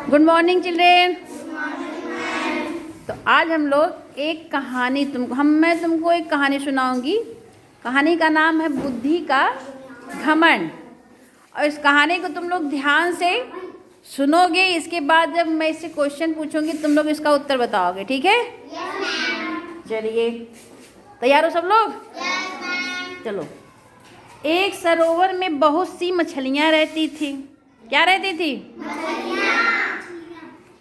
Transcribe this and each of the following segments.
Good morning children. तो आज हम लोग एक कहानी मैं तुमको एक कहानी सुनाऊंगी। कहानी का नाम है बुद्धि का घमंड। और इस कहानी को तुम लोग ध्यान से सुनोगे। इसके बाद जब मैं इससे क्वेश्चन पूछूंगी तुम लोग इसका उत्तर बताओगे, ठीक है? चलिए, तैयार हो सब लोग? चलो। एक सरोवर में बहुत सी मछलियां रहती थी। क्या रहती थी?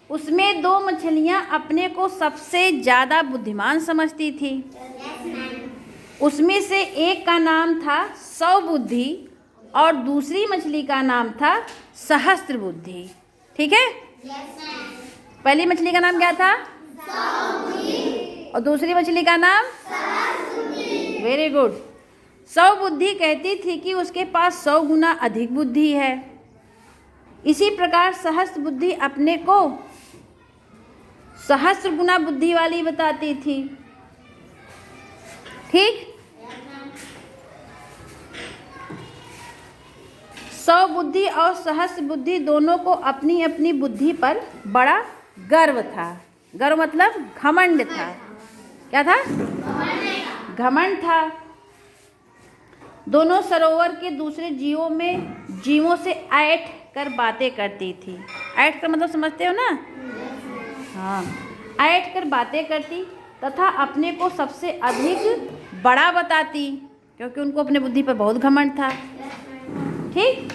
उसमें दो मछलियां अपने को सबसे ज़्यादा बुद्धिमान समझती थी। उसमें से एक का नाम था सौ बुद्धि और दूसरी मछली का नाम था सहस्त्र बुद्धि। ठीक है? पहली मछली का नाम क्या था? और दूसरी मछली का नाम? Very good. सौ बुद्धि कहती थी कि उसके पास 100 गुना अधिक बुद्धि है। इसी प्रकार सहस्त्र बुद्धि अपने को सहस्त्र गुना बुद्धि वाली बताती थी। ठीक? 100 बुद्धि और सहस्त्र बुद्धि दोनों को अपनी अपनी बुद्धि पर बड़ा गर्व था। गर्व मतलब घमंड था। क्या था? घमंड था। दोनों सरोवर के दूसरे जीवों से ऐठ कर बातें करती थी। ऐठ कर मतलब समझते हो ना? हाँ, ऐठ कर बातें करती तथा अपने को सबसे अधिक बड़ा बताती, क्योंकि उनको अपने बुद्धि पर बहुत घमंड था। ठीक?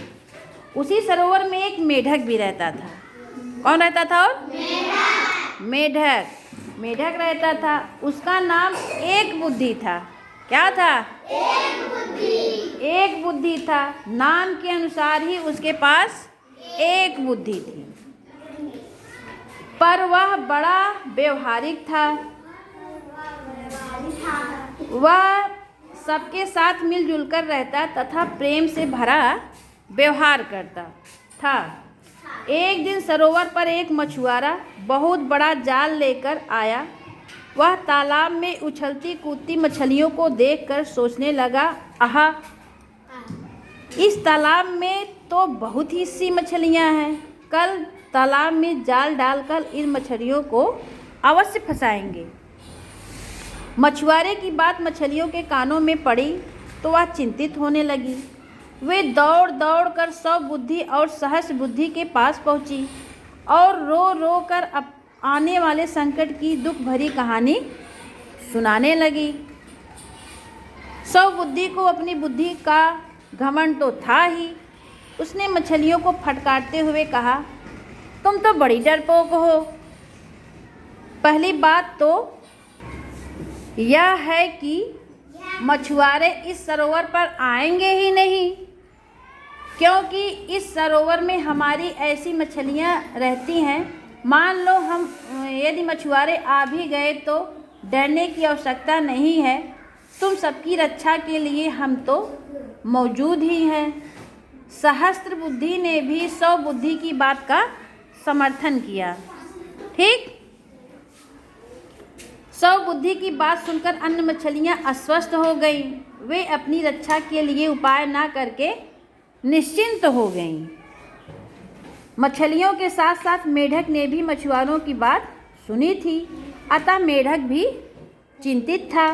उसी सरोवर में एक मेढक भी रहता था। कौन रहता था? और मेढक रहता था। उसका नाम एक बुद्धि था। क्या था? एक बुद्धि था। नाम के अनुसार ही उसके पास एक बुद्धि थी, पर वह बड़ा व्यवहारिक था। वह सबके साथ मिलजुल कर रहता तथा प्रेम से भरा व्यवहार करता था। एक दिन सरोवर पर एक मछुआरा बहुत बड़ा जाल लेकर आया। वह तालाब में उछलती कूदती मछलियों को देखकर सोचने लगा, आहा, इस तालाब में तो बहुत ही सी मछलियां हैं। कल तालाब में जाल डालकर इन मछलियों को अवश्य फंसाएंगे। मछुआरे की बात मछलियों के कानों में पड़ी तो वह चिंतित होने लगी। वे दौड़ दौड़ कर 100 बुद्धि और सहस्त्र बुद्धि के पास पहुंची और रो रो कर आने वाले संकट की दुख भरी कहानी सुनाने लगी। 100 बुद्धि को अपनी बुद्धि का घमंड तो था ही। उसने मछलियों को फटकारते हुए कहा, तुम तो बड़ी डरपोक हो। पहली बात तो यह है कि मछुआरे इस सरोवर पर आएंगे ही नहीं, क्योंकि इस सरोवर में हमारी ऐसी मछलियां रहती हैं। मान लो हम यदि मछुआरे आ भी गए तो डरने की आवश्यकता नहीं है। तुम सबकी रक्षा के लिए हम तो मौजूद ही हैं। सहस्त्र बुद्धि ने भी 100 बुद्धि की बात का समर्थन किया। ठीक? 100 बुद्धि की बात सुनकर अन्य मछलियां अस्वस्थ हो गईं। वे अपनी रक्षा के लिए उपाय ना करके निश्चिंत हो गईं। मछलियों के साथ साथ मेढक ने भी मछुआरों की बात सुनी थी, अतः मेढक भी चिंतित था।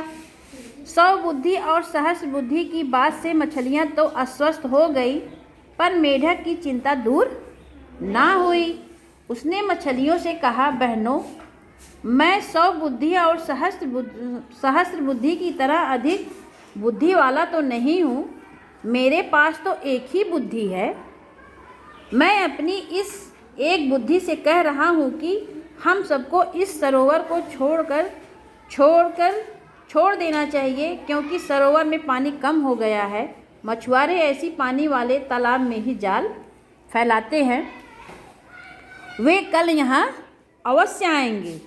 100 बुद्धि और सहस्त्र बुद्धि की बात से मछलियां तो अस्वस्थ हो गई, पर मेढक की चिंता दूर ना हुई। उसने मछलियों से कहा, बहनों, मैं 100 बुद्धि और सहस्त्र बुद्धि की तरह अधिक बुद्धि वाला तो नहीं हूँ। मेरे पास तो एक ही बुद्धि है। मैं अपनी इस एक बुद्धि से कह रहा हूँ कि हम सबको इस सरोवर को छोड़ देना चाहिए, क्योंकि सरोवर में पानी कम हो गया है। मछुआरे ऐसी पानी वाले तालाब में ही जाल फैलाते हैं। वे कल यहाँ अवश्य आएंगे।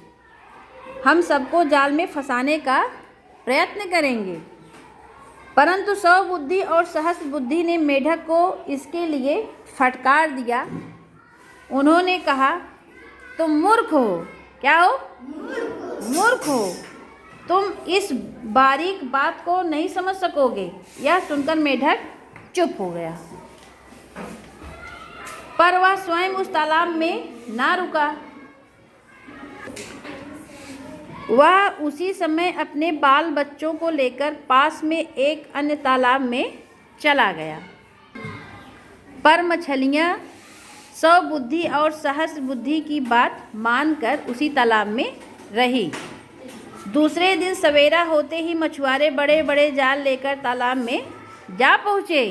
हम सबको जाल में फंसाने का प्रयत्न करेंगे। परंतु 100 बुद्धि और सहस्त्र बुद्धि ने मेढक को इसके लिए फटकार दिया। उन्होंने कहा, तुम मूर्ख हो। क्या हो? मूर्ख हो। तुम इस बारीक बात को नहीं समझ सकोगे। यह सुनकर मेढक चुप हो गया। पर वह स्वयं उस तालाब में ना रुका। वह उसी समय अपने बाल बच्चों को लेकर पास में एक अन्य तालाब में चला गया। पर मछलियाँ स्वबुद्धि और सहस्र बुद्धि की बात मानकर उसी तालाब में रही। दूसरे दिन सवेरा होते ही मछुआरे बड़े बड़े जाल लेकर तालाब में जा पहुँचे।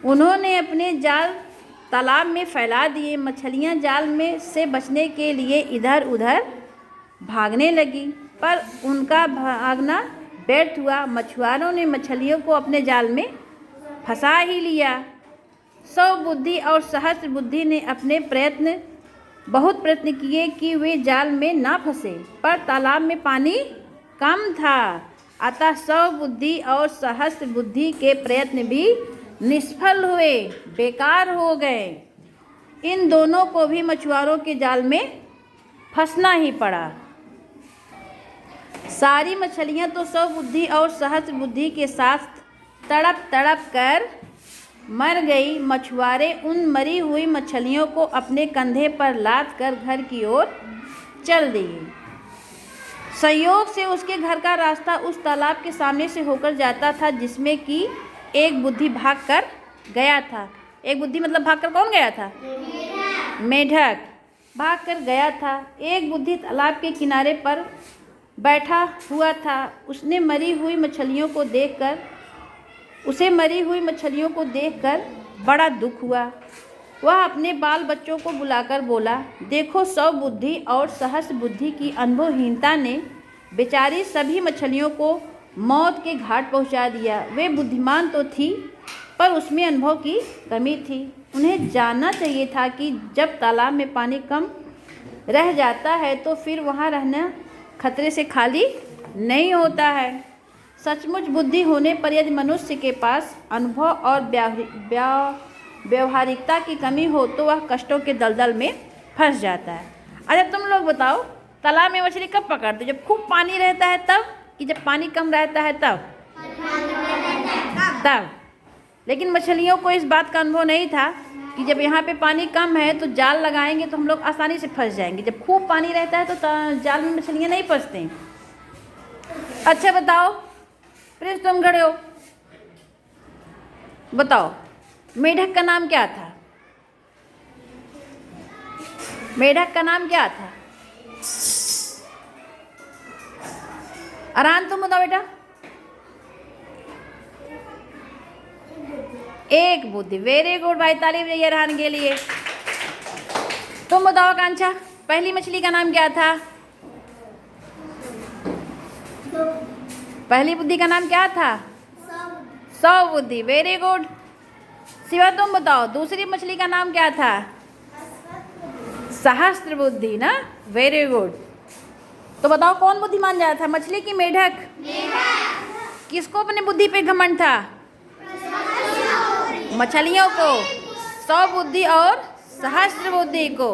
उन्होंने अपने जाल तालाब में फैला दिए। मछलियाँ जाल में से बचने के लिए इधर उधर भागने लगी, पर उनका भागना व्यर्थ हुआ। मछुआरों ने मछलियों को अपने जाल में फंसा ही लिया। स्वबुद्धि और सहस्र बुद्धि ने बहुत प्रयत्न किए कि वे जाल में ना फंसे, पर तालाब में पानी कम था। अतः स्वबुद्धि और सहस्र बुद्धि के प्रयत्न भी निष्फल हुए, बेकार हो गए। इन दोनों को भी मछुआरों के जाल में फंसना ही पड़ा। सारी मछलियां तो स्वबुद्धि और सहस्र बुद्धि के साथ तड़प तड़प कर मर गई। मछुआरे उन मरी हुई मछलियों को अपने कंधे पर लाद कर घर की ओर चल दिए। संयोग से उसके घर का रास्ता उस तालाब के सामने से होकर जाता था, जिसमें कि एक बुद्धि भाग कर गया था। एक बुद्धि मतलब भाग कर कौन गया था? मेढक भाग कर गया था। एक बुद्धि तालाब के किनारे पर बैठा हुआ था। उसे मरी हुई मछलियों को देखकर बड़ा दुख हुआ। वह अपने बाल बच्चों को बुलाकर बोला, देखो, स्वबुद्धि और सहस्र बुद्धि की अनुभवहीनता ने बेचारी सभी मछलियों को मौत के घाट पहुंचा दिया। वे बुद्धिमान तो थी, पर उसमें अनुभव की कमी थी। उन्हें जानना चाहिए था कि जब तालाब में पानी कम रह जाता है तो फिर वहाँ रहना खतरे से खाली नहीं होता है। सचमुच बुद्धि होने पर यदि मनुष्य के पास अनुभव और व्यवहारिकता की कमी हो तो वह कष्टों के दलदल में फंस जाता है। अच्छा, तुम लोग बताओ, तालाब में मछली कब पकड़ते? जब खूब पानी रहता है तब, कि जब पानी कम रहता है तब? तब। लेकिन मछलियों को इस बात का अनुभव नहीं था कि जब यहाँ पे पानी कम है तो जाल लगाएंगे तो हम लोग आसानी से फंस जाएंगे। जब खूब पानी रहता है तो जाल में मछलियाँ नहीं फंसते। अच्छा बताओ प्रिंस, तुम खड़े हो, बताओ मेढक का नाम क्या था? मेढक का नाम क्या था? अरान, तुम बताओ बेटा। एक बुद्धि। वेरी गुड भाई, ताली बजाइए अरान के लिए। तुम बताओ कांचा, पहली मछली का नाम क्या था? पहली बुद्धि का नाम क्या था? स्वबुद्धि। Very good. शिवा, तुम बताओ, दूसरी मछली का नाम क्या था? सहस्त्र बुद्धि ना। Very good. तो बताओ कौन बुद्धिमान ज्यादा था, मछली की मेढक? किसको अपनी बुद्धि पे घमंड था? मछलियों को, स्वबुद्धि और सहस्त्र बुद्धि को।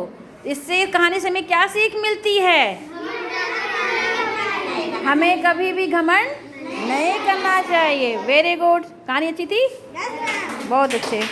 इससे कहानी से हमें क्या सीख मिलती है? हमें कभी भी घमंड नहीं करना चाहिए। Very good. कहानी अच्छी थी? बहुत अच्छे।